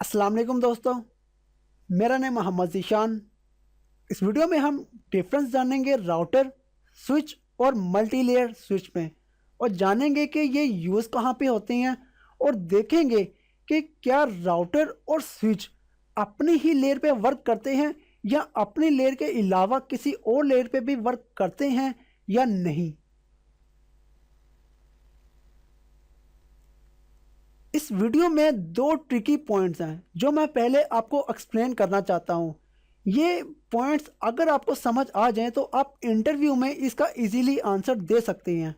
अस्सलाम वालेकुम दोस्तों, मेरा नाम मोहम्मद ज़ीशान। इस वीडियो में हम डिफरेंस जानेंगे राउटर, स्विच और मल्टी लेयर स्विच में, और जानेंगे कि ये यूज़ कहाँ पे होते हैं, और देखेंगे कि क्या राउटर और स्विच अपनी ही लेयर पे वर्क करते हैं या अपनी लेयर के अलावा किसी और लेयर पे भी वर्क करते हैं या नहीं। इस वीडियो में दो ट्रिकी पॉइंट्स हैं जो मैं पहले आपको एक्सप्लेन करना चाहता हूँ। ये पॉइंट्स अगर आपको समझ आ जाएं तो आप इंटरव्यू में इसका इजीली आंसर दे सकते हैं।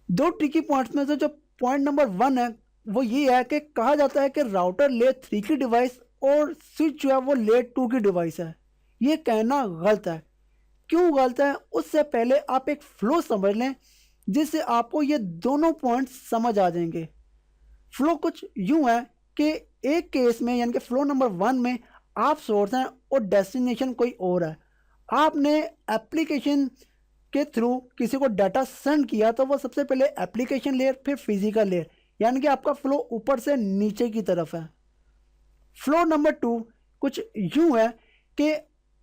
दो ट्रिकी पॉइंट्स में से जो पॉइंट नंबर 1 है वो ये है कि कहा जाता है कि राउटर लेयर 3 की डिवाइस और स्विच जो है वो लेयर 2 की डिवाइस है। ये कहना गलत है। क्यों गलत है उससे पहले आप एक फ्लो समझ लें जिससे आपको ये दोनों पॉइंट्स समझ आ जाएंगे। फ्लो कुछ यूं है कि एक केस में यानी कि फ्लो नंबर 1 में आप सोर्स हैं और डेस्टिनेशन कोई और है। आपने एप्लीकेशन के थ्रू किसी को डाटा सेंड किया तो वो सबसे पहले एप्लीकेशन लेयर फिर फिजिकल लेयर, यानी कि आपका फ्लो ऊपर से नीचे की तरफ है। फ्लो नंबर 2 कुछ यूं है कि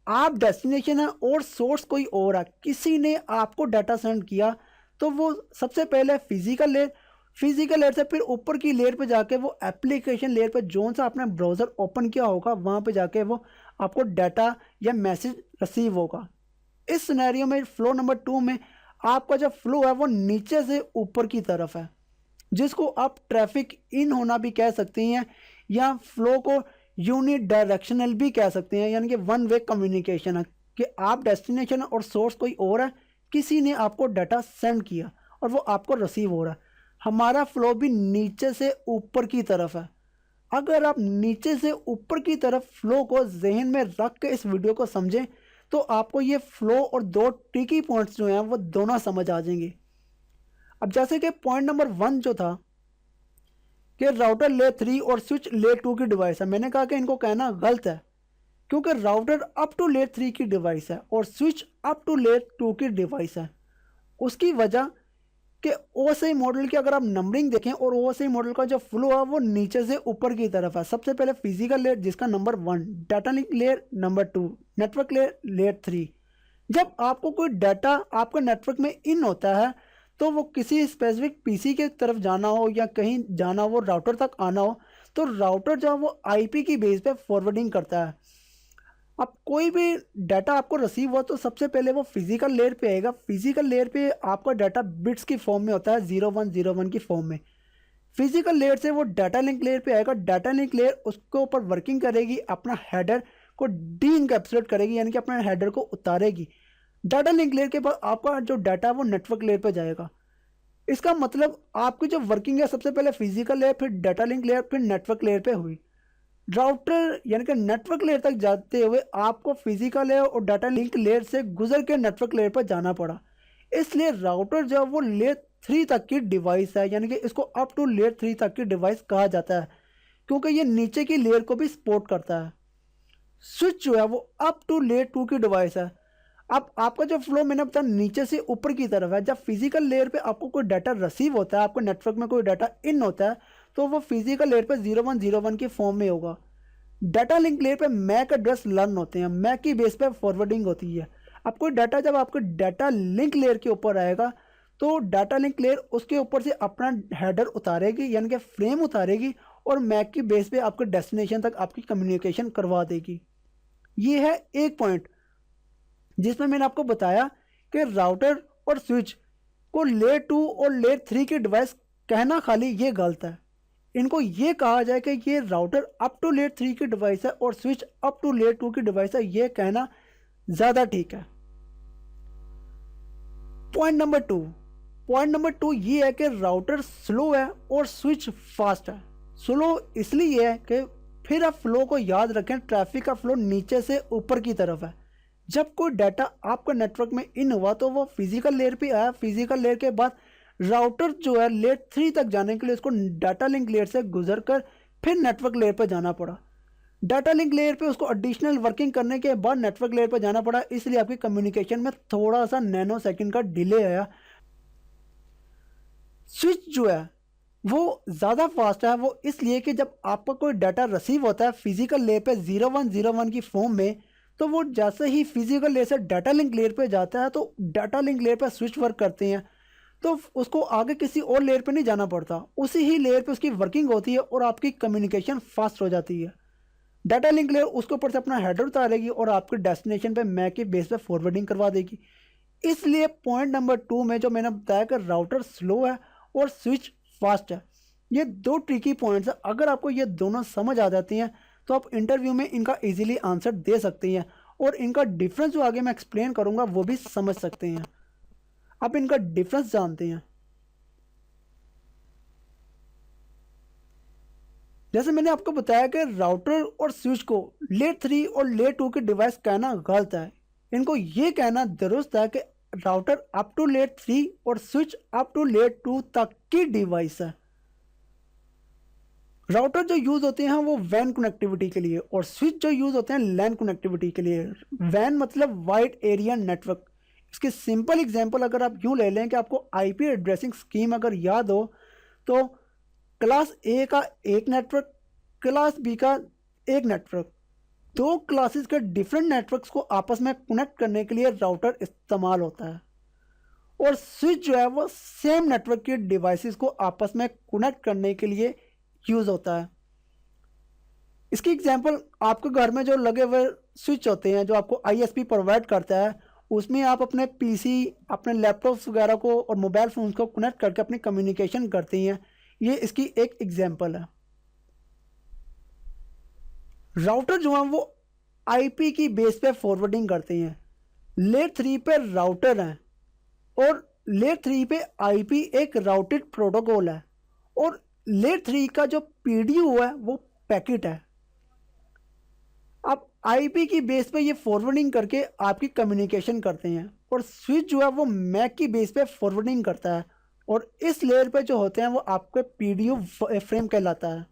आप डेस्टिनेशन है और सोर्स कोई और है, किसी ने आपको डाटा सेंड किया तो वो सबसे पहले फिजिकल लेयर से फिर ऊपर की लेयर पे जाके वो एप्लीकेशन लेयर पे जोन सा आपने ब्राउज़र ओपन किया होगा वहाँ पे जाके वो आपको डाटा या मैसेज रिसीव होगा। इस सिनेरियो में फ्लो नंबर 2 में आपका जो फ्लो है वो नीचे से ऊपर की तरफ है, जिसको आप ट्रैफिक इन होना भी कह सकती हैं या फ्लो को यूनि डायरेक्शनल भी कह सकते हैं, यानी कि वन वे कम्युनिकेशन है कि आप डेस्टिनेशन और सोर्स कोई और है, किसी ने आपको डाटा सेंड किया और वो आपको रिसीव हो रहा है। हमारा फ्लो भी नीचे से ऊपर की तरफ है। अगर आप नीचे से ऊपर की तरफ फ्लो को जहन में रख के इस वीडियो को समझें तो आपको ये फ्लो और दो ट्रिकी पॉइंट्स जो हैं वो दोनों समझ आ जाएंगे। अब जैसे कि पॉइंट नंबर 1 जो था कि राउटर लेयर 3 और स्विच लेयर 2 की डिवाइस है, मैंने कहा कि इनको कहना गलत है क्योंकि राउटर अप टू लेयर 3 की डिवाइस है और स्विच अप टू लेयर 2 की डिवाइस है। उसकी वजह कि ओएसआई मॉडल की अगर आप नंबरिंग देखें और ओएसआई मॉडल का जो फ्लो है वो नीचे से ऊपर की तरफ है। सबसे पहले फिजिकल लेयर जिसका number 1, data link layer number 2, network layer 3। जब आपको कोई डाटा आपके नेटवर्क में इन होता है तो वो किसी स्पेसिफिक पीसी की तरफ जाना हो या कहीं जाना हो, राउटर तक आना हो, तो राउटर जो है वो आईपी की बेस पे फॉरवर्डिंग करता है। अब कोई भी डाटा आपको रिसीव हुआ तो सबसे पहले वो फिजिकल लेयर पे आएगा। फिजिकल लेयर पे आपका डाटा बिट्स की फॉर्म में होता है, 0101 की फॉर्म में। फिजिकल लेयर से वो डाटा लिंक लेयर पे आएगा। डाटा लिंक लेयर उसके ऊपर वर्किंग करेगी, अपना हेडर को डी इनकैप्सुलेट करेगी, यानी कि अपने हेडर को उतारेगी। डाटा लिंक लेयर के बाद आपका जो डाटा है वो नेटवर्क लेयर पे जाएगा। इसका मतलब आपकी जो वर्किंग है सबसे पहले फिजिकल लेयर, फिर डाटा लिंक लेयर, फिर नेटवर्क लेयर पे हुई। राउटर यानी कि नेटवर्क लेयर तक जाते हुए आपको फिजिकल लेयर और डाटा लिंक लेयर से गुजर के नेटवर्क लेयर पर जाना पड़ा। इसलिए राउटर जो है वो लेयर 3 तक की डिवाइस है, यानी कि इसको अप टू लेयर 3 तक की डिवाइस कहा जाता है क्योंकि ये नीचे की लेयर को भी सपोर्ट करता है। स्विच जो है वो अप टू लेयर 2 की डिवाइस है। अब आपका जो फ्लो मैंने बताया नीचे से ऊपर की तरफ है। जब फिजिकल लेयर पे आपको कोई डाटा रिसीव होता है, आपको नेटवर्क में कोई डाटा इन होता है, तो वो फिजिकल लेयर पे 0101 की फॉर्म में होगा। डाटा लिंक लेयर पे मैक एड्रेस लर्न होते हैं, मैक की बेस पे फॉरवर्डिंग होती है। अब कोई डाटा जब आपको डाटा लिंक लेयर के ऊपर आएगा तो डाटा लिंक लेयर उसके ऊपर से अपना हेडर उतारेगी, यानी कि फ्रेम उतारेगी, और मैक की बेस पे आपके डेस्टिनेशन तक आपकी कम्युनिकेशन करवा देगी। ये है एक पॉइंट जिसमें मैंने आपको बताया कि राउटर और स्विच को लेयर 2 और लेयर 3 की डिवाइस कहना खाली ये गलत है। इनको ये कहा जाए कि ये राउटर अप टू लेयर 3 की डिवाइस है और स्विच अप टू लेयर 2 की डिवाइस है, ये कहना ज़्यादा ठीक है। पॉइंट नंबर 2 ये है कि राउटर स्लो है और स्विच फास्ट है। स्लो इसलिए है कि फिर आप फ्लो को याद रखें, ट्रैफिक का फ्लो नीचे से ऊपर की तरफ है। जब कोई डाटा आपका नेटवर्क में इन हुआ तो वो फिजिकल लेयर पे आया। फिजिकल लेयर के बाद राउटर जो है लेयर 3 तक जाने के लिए उसको डाटा लिंक लेयर से गुजर कर फिर नेटवर्क लेयर पर जाना पड़ा। डाटा लिंक लेयर पे उसको एडिशनल वर्किंग करने के बाद नेटवर्क लेयर पर जाना पड़ा, इसलिए आपकी कम्युनिकेशन में थोड़ा सा नैनो सेकंड का डिले आया। स्विच जो है वो ज़्यादा फास्ट है, वो इसलिए कि जब आपका कोई डाटा रिसीव होता है फिजिकल लेयर पे 0101 की फॉर्म में, तो वो जैसे ही फिजिकल लेयर से डाटा लिंक लेयर पे जाता है तो डाटा लिंक लेयर पे स्विच वर्क करते हैं, तो उसको आगे किसी और लेयर पे नहीं जाना पड़ता, उसी ही लेयर पे उसकी वर्किंग होती है और आपकी कम्युनिकेशन फास्ट हो जाती है। डाटा लिंक लेयर उसके ऊपर से अपना हेडर उतारेगी और आपके डेस्टिनेशन पे मैक के बेस पे फॉरवर्डिंग करवा देगी। इसलिए पॉइंट नंबर 2 में जो मैंने बताया कि राउटर स्लो है और स्विच फास्ट है, ये दो ट्रिकी पॉइंट्स हैं। अगर आपको ये दोनों समझ आ जाती हैं तो आप इंटरव्यू में इनका इजीली आंसर दे सकते हैं और इनका डिफरेंस जो आगे मैं एक्सप्लेन करूँगा वो भी समझ सकते हैं। आप इनका डिफरेंस जानते हैं। जैसे मैंने आपको बताया कि राउटर और स्विच को लेयर 3 और लेयर 2 के डिवाइस कहना गलत है। इनको ये कहना दुरुस्त है कि राउटर अप टू लेयर 3 और स्विच अप टू लेयर 2 तक की डिवाइस है। राउटर जो यूज़ होते हैं वो वैन कनेक्टिविटी के लिए और स्विच जो यूज़ होते हैं लैन कनेक्टिविटी के लिए। वैन मतलब वाइड एरिया नेटवर्क। इसके सिंपल एग्जांपल अगर आप यूँ ले लें कि आपको आईपी एड्रेसिंग स्कीम अगर याद हो तो क्लास ए का एक नेटवर्क, क्लास बी का एक नेटवर्क, दो क्लासेस के डिफरेंट नेटवर्क्स को आपस में कनेक्ट करने के लिए राउटर इस्तेमाल होता है। और स्विच जो है वो सेम नेटवर्क के डिवाइसेस को आपस में कनेक्ट करने के लिए यूज़ होता है। इसकी एग्जांपल आपके घर में जो लगे हुए स्विच होते हैं जो आपको आईएसपी प्रोवाइड करता है, उसमें आप अपने पीसी, अपने लैपटॉप्स वगैरह को और मोबाइल फ़ोन्स को कनेक्ट करके अपनी कम्युनिकेशन करती हैं। ये इसकी एक एग्जांपल है। राउटर जो है वो आईपी की बेस पे फॉरवर्डिंग करते हैं। लेयर 3 पे राउटर हैं और लेयर 3 पे आईपी एक राउटेड प्रोटोकॉल है और लेयर 3 का जो पीडीयू है वो पैकेट है। अब आईपी की बेस पे ये फॉरवर्डिंग करके आपकी कम्युनिकेशन करते हैं और स्विच जो है वो मैक की बेस पे फॉरवर्डिंग करता है और इस लेयर पे जो होते हैं वो आपके पीडीयू फ्रेम कहलाता है।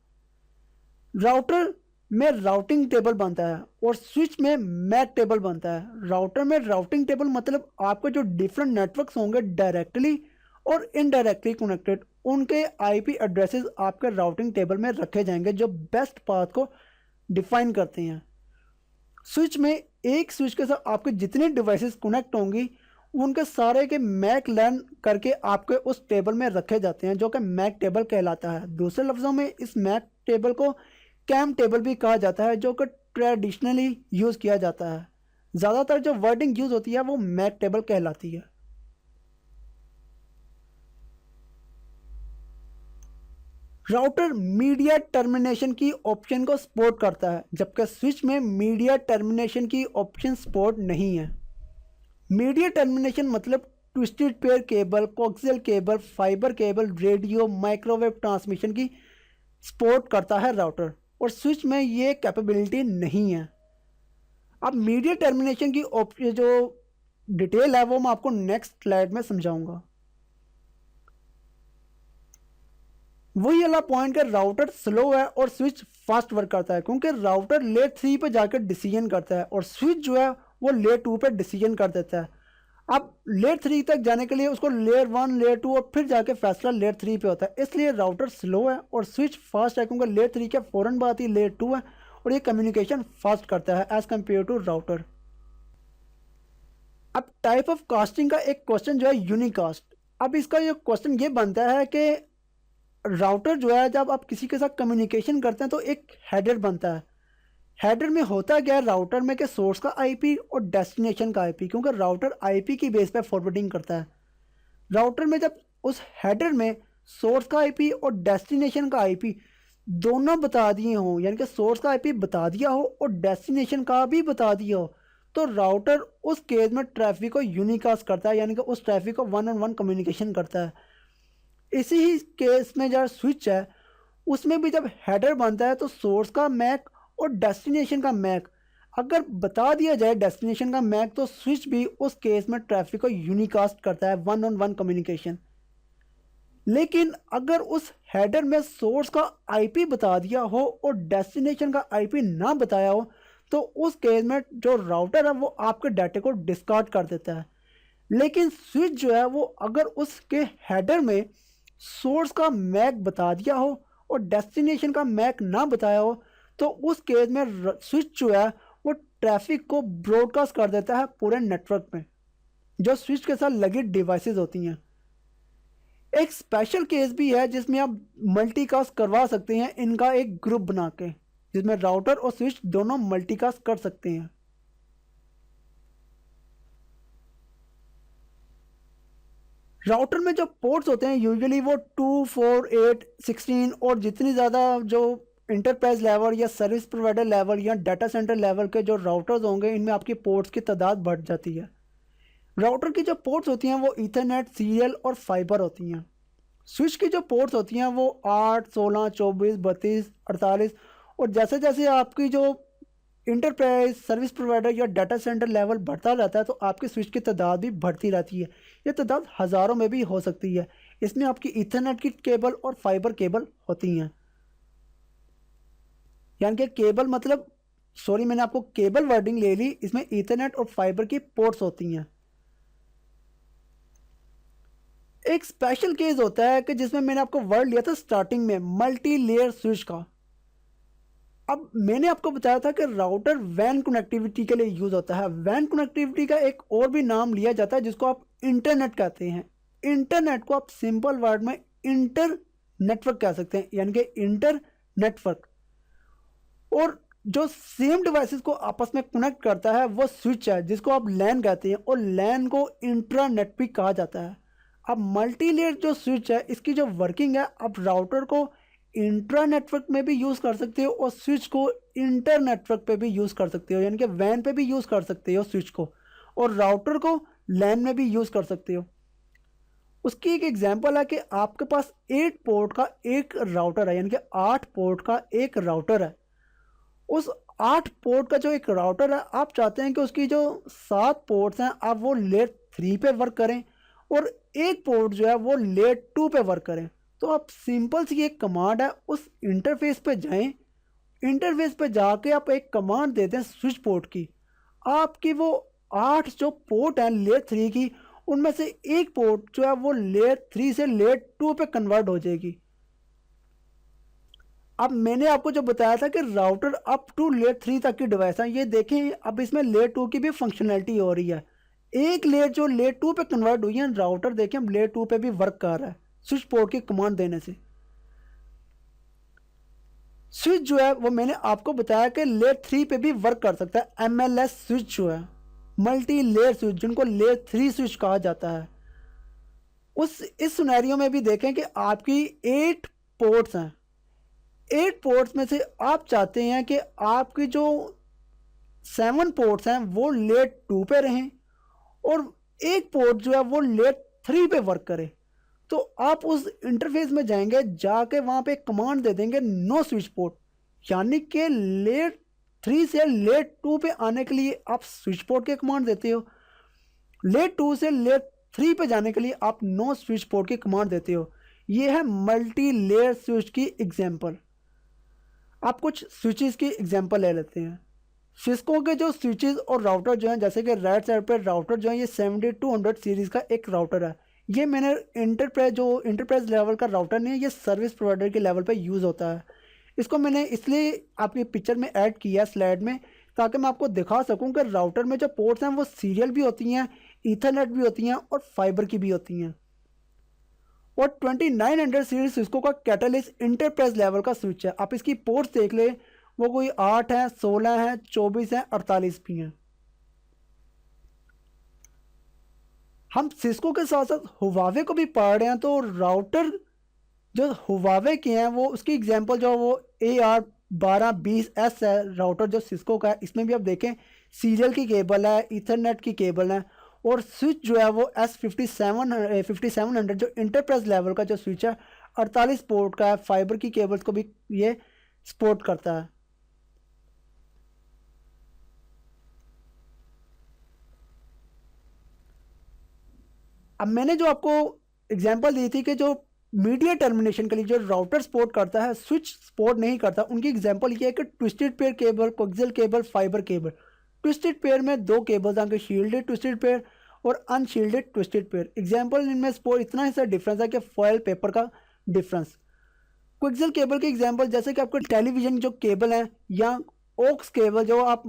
राउटर में राउटिंग टेबल बनता है और स्विच में मैक टेबल बनता है। राउटर में राउटिंग टेबल मतलब आपके जो डिफरेंट नेटवर्क्स होंगे डायरेक्टली और इनडायरेक्टली कनेक्टेड, उनके आईपी एड्रेसेस आपके राउटिंग टेबल में रखे जाएंगे जो बेस्ट पाथ को डिफाइन करते हैं। स्विच में एक स्विच के साथ आपके जितने डिवाइसेस कनेक्ट होंगी उनके सारे के मैक लर्न करके आपके उस टेबल में रखे जाते हैं जो कि मैक टेबल कहलाता है। दूसरे लफ्ज़ों में इस मैक टेबल को कैम टेबल भी कहा जाता है जो कि ट्रेडिशनली यूज़ किया जाता है। ज़्यादातर जो वर्डिंग यूज़ होती है वो मैक टेबल कहलाती है। राउटर मीडिया टर्मिनेशन की ऑप्शन को सपोर्ट करता है जबकि स्विच में मीडिया टर्मिनेशन की ऑप्शन सपोर्ट नहीं है। मीडिया टर्मिनेशन मतलब twisted pair cable, coaxial cable, fibre cable, radio, microwave transmission की सपोर्ट करता है राउटर और स्विच में ये कैपेबिलिटी नहीं है। अब मीडिया टर्मिनेशन की जो डिटेल है वो मैं आपको नेक्स्ट स्लाइड में समझाऊंगा। वही वाला पॉइंट का राउटर स्लो है और स्विच फास्ट वर्क करता है क्योंकि राउटर लेयर 3 पे जाकर डिसीजन करता है और स्विच जो है वो लेयर 2 पे डिसीजन कर देता है। अब लेयर 3 तक जाने के लिए उसको लेयर 1, लेयर 2 और फिर जाके फैसला लेयर 3 पे होता है। इसलिए राउटर स्लो है और स्विच फास्ट है क्योंकि लेयर 3 के फ़ौरन बाद ही लेयर 2 है और ये कम्युनिकेशन फास्ट करता है एज़ कम्पेयर टू राउटर। अब टाइप ऑफ कास्टिंग का एक क्वेश्चन जो है यूनिकास्ट। अब इसका ये क्वेश्चन ये बनता है कि राउटर जो है जब आप किसी के साथ कम्युनिकेशन करते हैं तो एक हेडर बनता है। हेडर में होता क्या है राउटर में कि सोर्स का आईपी और डेस्टिनेशन का आईपी, क्योंकि राउटर आईपी की बेस पे फॉरवर्डिंग करता है। राउटर में जब उस हेडर में सोर्स का आईपी और डेस्टिनेशन का आईपी दोनों बता दिए हों, यानी कि सोर्स का आईपी बता दिया हो और डेस्टिनेशन का भी बता दिया हो, तो राउटर उस केस में ट्रैफिक को यूनिकास्ट करता है, यानी कि उस ट्रैफिक को वन ऑन वन कम्युनिकेशन करता है। इसी ही केस में जो स्विच है उसमें भी जब हेडर बनता है तो सोर्स का मैक और डेस्टिनेशन का मैक अगर बता दिया जाए डेस्टिनेशन का मैक, तो स्विच भी उस केस में ट्रैफिक को यूनिकास्ट करता है, वन ऑन वन कम्युनिकेशन। लेकिन अगर उस हेडर में सोर्स का आईपी बता दिया हो और डेस्टिनेशन का आईपी ना बताया हो तो उस केस में जो राउटर है वो आपके डाटे को डिस्कार्ड कर देता है। लेकिन स्विच जो है वो अगर उसके हेडर में सोर्स का मैक बता दिया हो और डेस्टिनेशन का मैक ना बताया हो, तो उस केस में स्विच जो है वो ट्रैफिक को ब्रॉडकास्ट कर देता है पूरे नेटवर्क में जो स्विच के साथ लगी डिवाइसेस होती हैं। एक स्पेशल केस भी है जिसमें आप मल्टीकास्ट करवा सकते हैं इनका एक ग्रुप बना के, जिसमें राउटर और स्विच दोनों मल्टीकास्ट कर सकते हैं। राउटर में जो पोर्ट्स होते हैं यूजुअली वो 2, 4, 8, 16 और जितनी ज़्यादा जो इंटरप्राइज लेवल या सर्विस प्रोवाइडर लेवल या डाटा सेंटर लेवल के जो राउटर्स होंगे इनमें आपकी पोर्ट्स की तादाद बढ़ जाती है। राउटर की जो पोर्ट्स होती हैं वो ईथरनेट, सीरियल और फाइबर होती हैं। स्विच की जो पोर्ट्स होती हैं वो 8, 16, 24, 32, 48 और जैसे जैसे आपकी जो इंटरप्राइज सर्विस प्रोवाइडर या डाटा सेंटर लेवल बढ़ता रहता है तो आपकी स्विच की तादाद भी बढ़ती रहती है। ये तादाद हज़ारों में भी हो सकती है। इसमें आपकी ईथरनेट की केबल और फाइबर केबल होती हैं। यानी कि केबल मतलब, सॉरी मैंने आपको केबल वर्डिंग ले ली, इसमें ईथरनेट और फाइबर की पोर्ट्स होती हैं। एक स्पेशल केस होता है कि जिसमें मैंने आपको वर्ड लिया था स्टार्टिंग में, मल्टी लेयर स्विच का। अब मैंने आपको बताया था कि राउटर वैन कनेक्टिविटी के लिए यूज़ होता है। वैन कनेक्टिविटी का एक और भी नाम लिया जाता है जिसको आप इंटरनेट कहते हैं। इंटरनेट को आप सिंपल वर्ड में इंटर नेटवर्क कह सकते हैं, यानी कि इंटर नेटवर्क। और जो सेम डिवाइसेस को आपस में कनेक्ट करता है वो स्विच है जिसको आप लैन कहते हैं, और लैन को इंट्रानेट भी कहा जाता है। अब मल्टी लेयर जो स्विच है इसकी जो वर्किंग है, आप राउटर को इंट्रा नेटवर्क में भी यूज़ कर सकते हो और स्विच को इंटर नेटवर्क पे भी यूज़ कर सकते हो, यानी कि वैन पे भी यूज़ कर सकते हो स्विच को, और राउटर को लैन में भी यूज़ कर सकते हो। उसकी एक एग्जांपल है कि आपके पास 8 पोर्ट का एक राउटर है, यानी कि 8 पोर्ट का एक राउटर है। उस 8 पोर्ट का जो एक राउटर है, आप चाहते हैं कि उसकी जो 7 पोर्ट्स हैं आप वो लेयर 3 पे वर्क करें और एक पोर्ट जो है वो लेयर 2 पे वर्क करें। तो आप सिंपल सी एक कमांड है, उस इंटरफेस पे जाएं, इंटरफेस पे जाके आप एक कमांड दे दें स्विच पोर्ट की। आपकी वो 8 जो पोर्ट हैं लेयर 3 की, उनमें से एक पोर्ट जो है वो लेयर 3 से लेयर 2 पे कन्वर्ट हो जाएगी। अब मैंने आपको जो बताया था कि राउटर अप टू लेयर 3 तक की डिवाइस है, ये देखें अब इसमें लेयर 2 की भी फंक्शनैलिटी हो रही है। एक लेयर जो लेयर 2 पे कन्वर्ट हुई है, राउटर देखें हम लेयर 2 पे भी वर्क कर रहा है स्विच पोर्ट की कमांड देने से। स्विच जो है वो मैंने आपको बताया कि लेयर 3 पे भी वर्क कर सकता है। MLS स्विच जो है, मल्टी लेयर स्विच, जिनको लेयर 3 स्विच कहा जाता है। इस सिनेरियो में भी देखें कि आपकी 8 पोर्ट्स हैं, 8 पोर्ट्स में से आप चाहते हैं कि आपकी जो 7 पोर्ट्स हैं वो लेयर 2 पे रहें और एक पोर्ट जो है वो लेयर 3 पे वर्क करे। तो आप उस इंटरफेस में जाएंगे, जाके वहाँ पे कमांड दे देंगे नो स्विच पोर्ट, यानी कि लेयर 3 से लेयर 2 पे आने के लिए आप स्विच पोर्ट की कमांड देते हो, लेयर 2 से लेयर 3 पे जाने के लिए आप नो स्विच पोर्ट की कमांड देते हो। ये है मल्टी लेयर स्विच की एग्जाम्पल। आप कुछ स्विचेस की एग्जाम्पल ले लेते हैं। सिस्को के जो स्विचेस और राउटर जो हैं, जैसे कि राइट साइड पर राउटर जो है ये 7200 सीरीज़ का एक राउटर है। ये मैंने इंटरप्राइज लेवल का राउटर नहीं है, ये सर्विस प्रोवाइडर के लेवल पे यूज़ होता है। इसको मैंने इसलिए आपकी पिक्चर में ऐड किया स्लाइड में, ताकि मैं आपको दिखा सकूं कि राउटर में जो पोर्ट्स हैं वो सीरियल भी होती हैं, ईथरनेट भी होती हैं और फाइबर की भी होती हैं। और 2900 सीरीज सिस्को का कैटलिस्ट इंटरप्राइज लेवल का स्विच है। आप इसकी पोर्ट्स देख ले, वो कोई 8 हैं, 16 हैं, 24 हैं, 48 भी हैं। हम सिस्को के साथ साथ हुवावे को भी पढ़ रहे हैं, तो राउटर जो हुवावे के हैं वो उसकी एग्जांपल जो वो AR1220S है राउटर जो सिस्को का है। इसमें भी आप देखें सीरियल की केबल है, ईथरनेट की केबल है, और स्विच जो है वो S5700 जो इंटरप्राइज लेवल का जो स्विच है 48 पोर्ट का है। फाइबर की केबल्स को भी ये सपोर्ट करता है। अब मैंने जो आपको एग्जांपल दी थी कि जो मीडिया टर्मिनेशन के लिए जो राउटर सपोर्ट करता है स्विच सपोर्ट नहीं करता, उनकी एग्जांपल ये है कि twisted pair cable, coaxial cable, fibre cable. Twisted pair में 2 केबल्स आएंगे, शील्डेड ट्विस्टेड पेयर, और अनशील्डेड ट्विस्टेड पेयर। एग्जाम्पल इनमें इतना ही सा डिफरेंस है कि फॉयल पेपर का डिफरेंस। कोएक्सियल केबल के एग्जाम्पल जैसे कि आपको टेलीविजन जो केबल है या ओक्स केबल जो आप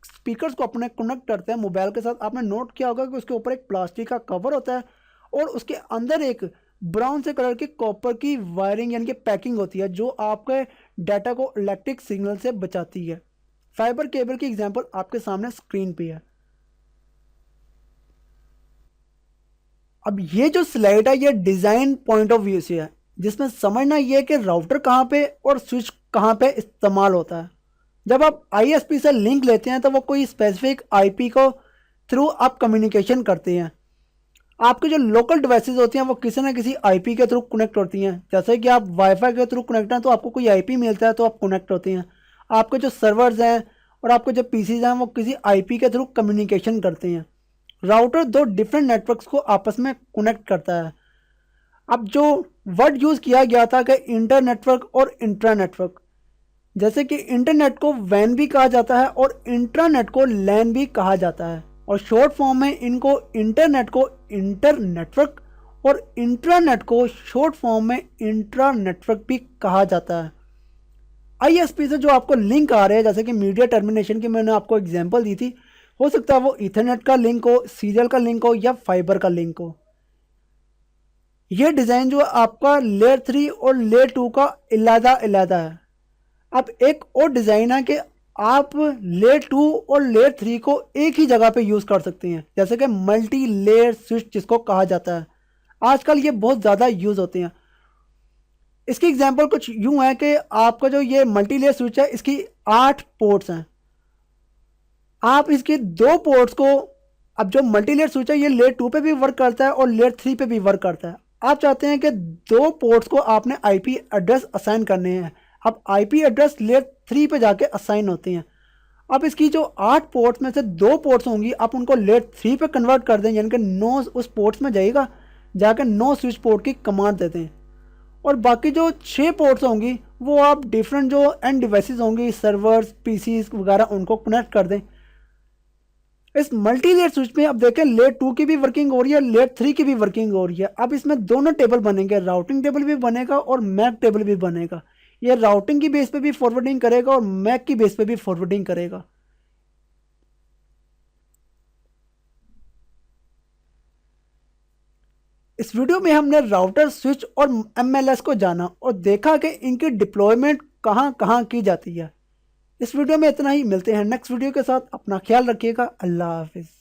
स्पीकर्स को अपने कनेक्ट करते हैं मोबाइल के साथ, आपने नोट किया होगा कि उसके ऊपर एक प्लास्टिक का कवर होता है और उसके अंदर एक ब्राउन से कलर की कॉपर की वायरिंग यानी कि पैकिंग होती है जो आपके डाटा को इलेक्ट्रिक सिग्नल से बचाती है। फाइबर केबल की एग्जांपल आपके सामने स्क्रीन पे है। अब ये जो स्लाइड है ये डिज़ाइन पॉइंट ऑफ व्यू से है, जिसमें समझना ये है कि राउटर कहाँ पे और स्विच कहाँ पे इस्तेमाल होता है। जब आप आईएसपी से लिंक लेते हैं तो वो कोई स्पेसिफिक आईपी को थ्रू आप कम्युनिकेशन करते हैं। आपके जो लोकल डिवाइसेस होती हैं वो किसी ना किसी आईपी के थ्रू कनेक्ट होती हैं। जैसे कि आप वाईफाई के थ्रू कनेक्ट हैं तो आपको कोई आईपी मिलता है तो आप कनेक्ट होते हैं। आपके जो सर्वर्स हैं और आपके जो पीसीज हैं वो किसी आईपी के थ्रू कम्युनिकेशन करते हैं। राउटर दो डिफरेंट नेटवर्क्स को आपस में कनेक्ट करता है। अब जो वर्ड यूज़ किया गया था कि इंटर नेटवर्क और इंट्रा नेटवर्क, जैसे कि इंटरनेट को वैन भी कहा जाता है और इंट्रानेट को लैन भी कहा जाता है, और शॉर्ट फॉर्म में इनको इंटरनेट को इंटर नेटवर्क और इंट्रानेट को शॉर्ट फॉर्म में इंट्रा नेटवर्क भी कहा जाता है। आईएसपी से जो आपको लिंक आ रहे हैं जैसे कि मीडिया टर्मिनेशन की मैंने आपको एग्जांपल दी थी, हो सकता है वो ईथरनेट का लिंक हो, सीरियल का लिंक हो या फाइबर का लिंक हो। ये डिज़ाइन जो आपका लेयर 3 और लेयर 2 का अलग है। अब एक और डिज़ाइन है कि आप लेयर 2 और लेयर 3 को एक ही जगह पे यूज़ कर सकते हैं, जैसे कि मल्टी लेयर स्विच जिसको कहा जाता है। आजकल ये बहुत ज़्यादा यूज़ होते हैं। इसकी एग्जांपल कुछ यूँ है कि आपका जो ये मल्टी लेयर स्विच है इसकी 8 पोर्ट्स हैं। आप इसके 2 पोर्ट्स को, अब जो मल्टी लेयर स्विच है ये लेयर 2 पे भी वर्क करता है और लेयर 3 पे भी वर्क करता है। आप चाहते हैं कि 2 पोर्ट्स को आपने आईपी एड्रेस असाइन करने हैं। अब आईपी एड्रेस लेयर 3 पे जाके असाइन होते हैं। अब इसकी जो 8 पोर्ट्स में से 2 पोर्ट्स होंगी आप उनको लेयर 3 पे कन्वर्ट कर दें, यानी कि 9 उस पोर्ट्स में जाएगा, जाकर 9 स्विच पोर्ट की कमांड दे दें। और बाकी जो 6 पोर्ट्स होंगी वो आप डिफरेंट जो एंड डिवाइसेस होंगी, सर्वर्स, पीसीज वगैरह, उनको कनेक्ट कर दें। इस मल्टी लेयर स्विच में अब देखें लेयर 2 की भी वर्किंग हो रही है, लेयर 3 की भी वर्किंग हो रही है। अब इसमें दोनों टेबल बनेंगे, राउटिंग टेबल भी बनेगा और मैक टेबल भी बनेगा। ये राउटिंग की बेस पे भी फॉरवर्डिंग करेगा और मैक की बेस पे भी फॉरवर्डिंग करेगा। इस वीडियो में हमने राउटर, स्विच और एमएलएस को जाना और देखा कि इनकी डिप्लॉयमेंट कहाँ कहाँ की जाती है। इस वीडियो में इतना ही, मिलते हैं नेक्स्ट वीडियो के साथ। अपना ख्याल रखिएगा। अल्लाह हाफिज़।